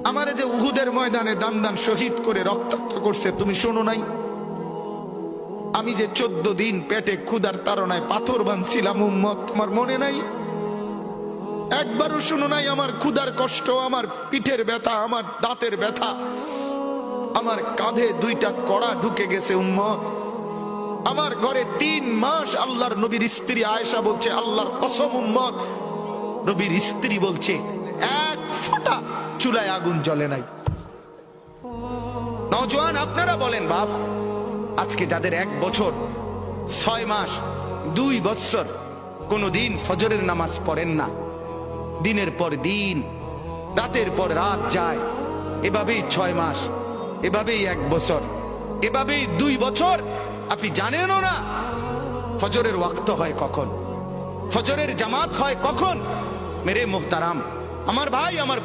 আমারে যে উহুদের ময়দানে দান দান শহীদ করে রক্তাক্ত করছে তুমি শোনো নাই? আমি যে 14 দিন পেটে ক্ষুধার তাড়নায় পাথর বাঁধছিলাম উম্মত, তোমার মনে নাই? একবারও শোনো নাই আমার ক্ষুধার কষ্ট, আমার পিঠের ব্যথা, আমার দাঁতের ব্যথা, আমার কাঁধে 2টা কড়া ঢুকে গেছে উম্মত। আমার ঘরে 3 মাস আল্লাহর নবীর স্ত্রী আয়েশা বলছে, আল্লাহর কসম উম্মত, নবীর স্ত্রী বলছে এক ফোঁটা চুলায় আগুন জ্বলে নাই। নওজোয়ান আপনারা বলেন বাপ, আজকে যাদের 1 বছর 6 মাস 2 বছর কোনদিন ফজরের নামাজ পড়েন না, দিনের পর দিন রাতের পর রাত যায়, এভাবেই 6 মাস, এভাবেই 1 বছর, এভাবেই 2 বছর, আপনি জানেনও না ফজরের ওয়াক্ত হয় কখন, ফজরের জামাত হয় কখন। মেরে মুহতারাম, আমার ভাই, আমার